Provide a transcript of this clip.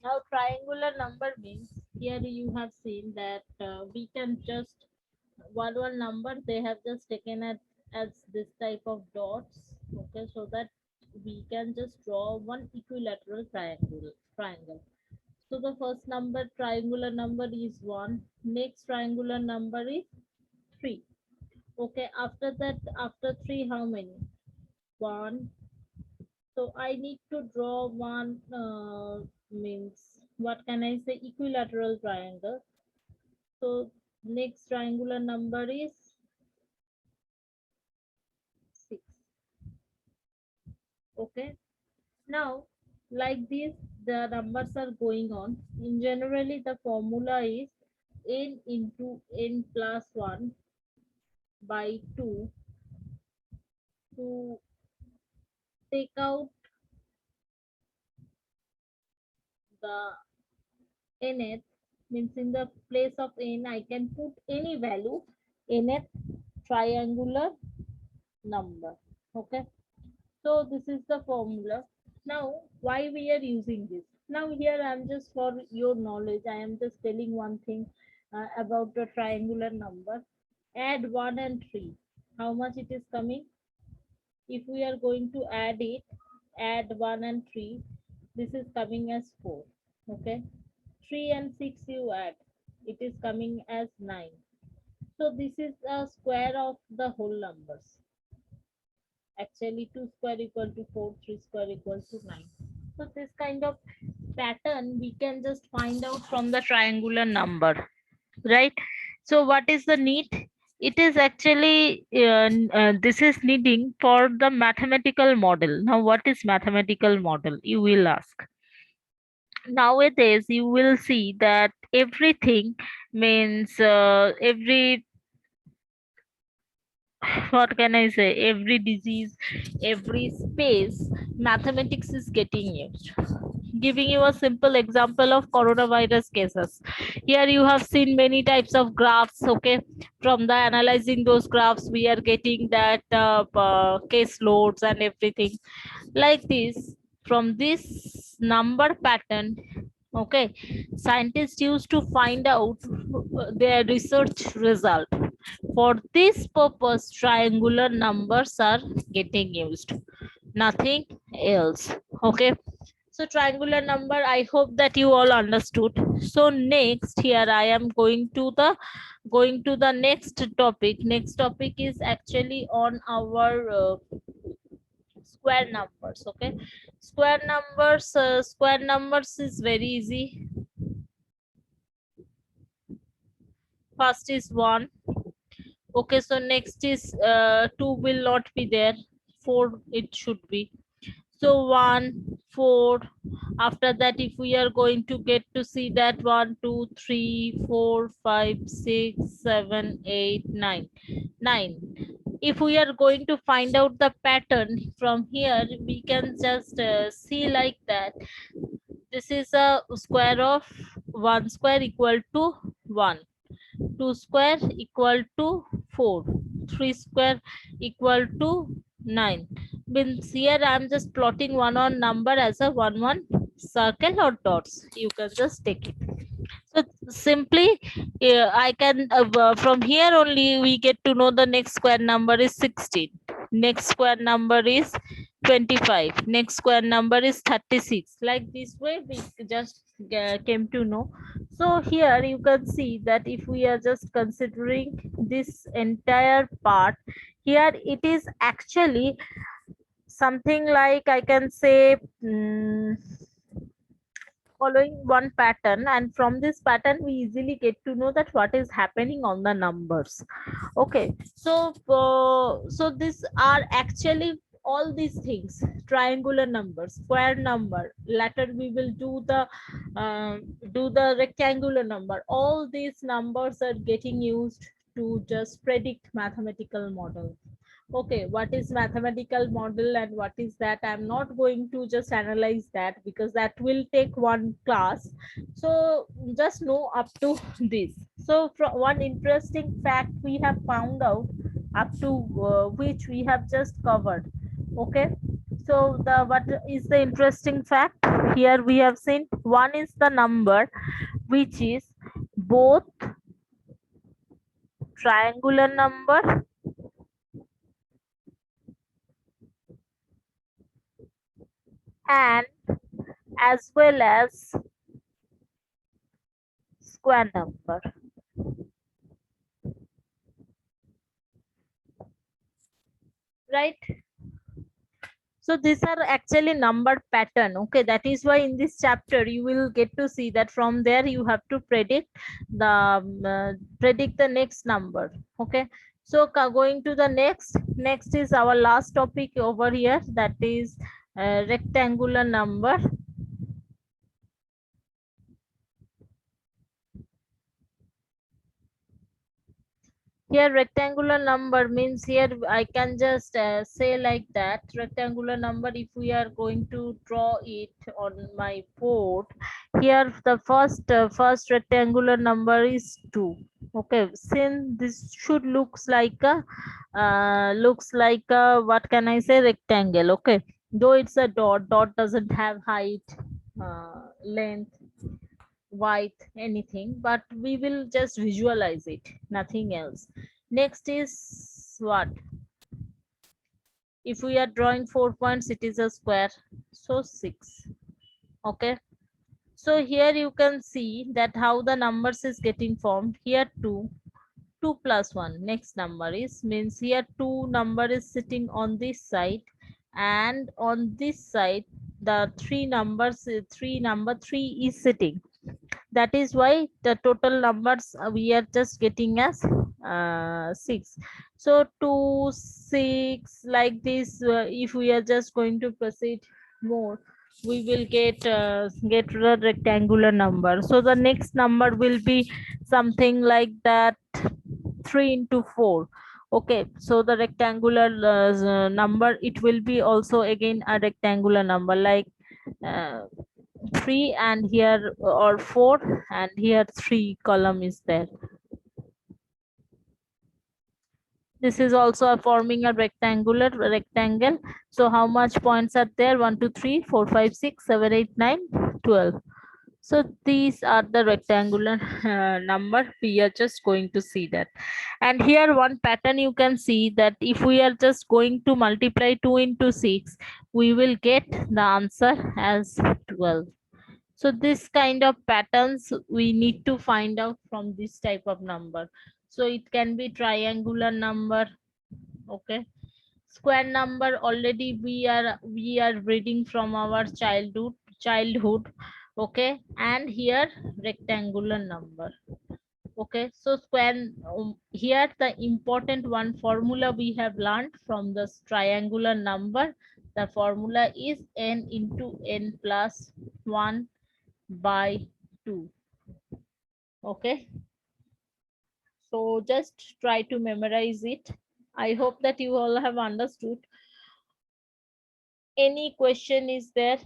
Now triangular number means here you have seen that we can just one number they have just taken as this type of dots. Okay, so that we can just draw one equilateral triangle. So the first number triangular number is 1. Next triangular number is 3. Okay, after that, after 3, how many? 1. So I need to draw one, means what can I say, equilateral triangle. So next triangular number is 6. Okay. Now, like this, the numbers are going on. In generally, the formula is n into n plus 1 by 2 to take out the nth, means in the place of n I can put any value, nth triangular number. Okay, so this is the formula. Now why we are using this? Now here I am just for your knowledge, I am just telling one thing about the triangular number. Add 1 and 3, how much it is coming? If we are going to add it, add 1 and 3, this is coming as 4. Okay, 3 and 6 you add, it is coming as 9. So this is a square of the whole numbers. Actually 2 square equal to 4, 3 square equal to 9. So this kind of pattern we can just find out from the triangular number, right? So what is the need? It is actually this is needing for the mathematical model. Now what is mathematical model, you will ask? Nowadays you will see that everything means every what can I say, every disease, every space, mathematics is getting used. Giving you a simple example of coronavirus cases, here you have seen many types of graphs. Okay, from the analyzing those graphs we are getting that case loads and everything like this. From this number pattern, okay, scientists used to find out their research result. For this purpose triangular numbers are getting used, nothing else. Okay, so triangular number, I hope that you all understood. So next here I am going to the next topic. Next topic is actually on our square numbers. Okay, square numbers is very easy. First is 1. Okay, so next is 2 will not be there, 4 it should be. So 1, 4. After that, if we are going to get to see that 1, 2, 3, 4, 5, 6, 7, 8, 9, 9. If we are going to find out the pattern from here, we can just see like that. This is a square of 1 square equal to 1. 2 square equal to 4, 3 square equal to 9. Means here I am just plotting one on number as a 1 circle or dots. You can just take it. So simply I can from here only we get to know the next square number is 16. Next square number is 25. Next square number is 36. Like this way we just came to know. So here you can see that if we are just considering this entire part, here it is actually something like I can say following one pattern, and from this pattern we easily get to know that what is happening on the numbers. Okay, so so these are actually all these things: triangular number, square number, later we will do the rectangular number. All these numbers are getting used to just predict mathematical model. Okay, what is mathematical model and what is that, I'm not going to just analyze that because that will take one class. So just know up to this. So from one interesting fact we have found out up to which we have just covered. Okay, So the what is the interesting fact? Here we have seen 1 is the number which is both triangular number and as well as square number, right? So these are actually numbered pattern. Okay, that is why in this chapter you will get to see that from there you have to predict the next number. Okay, so going to the next is our last topic over here, that is rectangular number. Here rectangular number means, here I can just say like that, rectangular number, if we are going to draw it on my board, here the first rectangular number is 2. Okay, since this should looks like a, what can I say, rectangle. Okay, though it's a dot doesn't have height, length, width, anything, but we will just visualize it, nothing else. Next is what? If we are drawing 4 points, it is a square, so 6. Okay, so here you can see that how the numbers is getting formed. Here 2 plus 1, next number is, means here 2 number is sitting on this side, and on this side the 3 is sitting. That is why the total numbers we are just getting as 6. So 2 6 like this, if we are just going to proceed more, we will get the rectangular number. So the next number will be something like that, 3 into 4. Okay, so the rectangular number, it will be also again a rectangular number, like uh, 3, and here or 4, and here 3 column is there. This is also a forming a rectangle. So how much points are there? 1 2 3 4 5 6 7 8 9 12. So these are the rectangular number. We are just going to see that. And here one pattern you can see, that if we are just going to multiply 2 into 6, we will get the answer as 12. So this kind of patterns we need to find out from this type of number. So it can be triangular number. Okay, square number, already we are reading from our childhood. Okay, and here rectangular number. Okay, so here the important one formula we have learned from this triangular number. The formula is n into n plus 1 by 2. Okay, so just try to memorize it. I hope that you all have understood. Any question is there?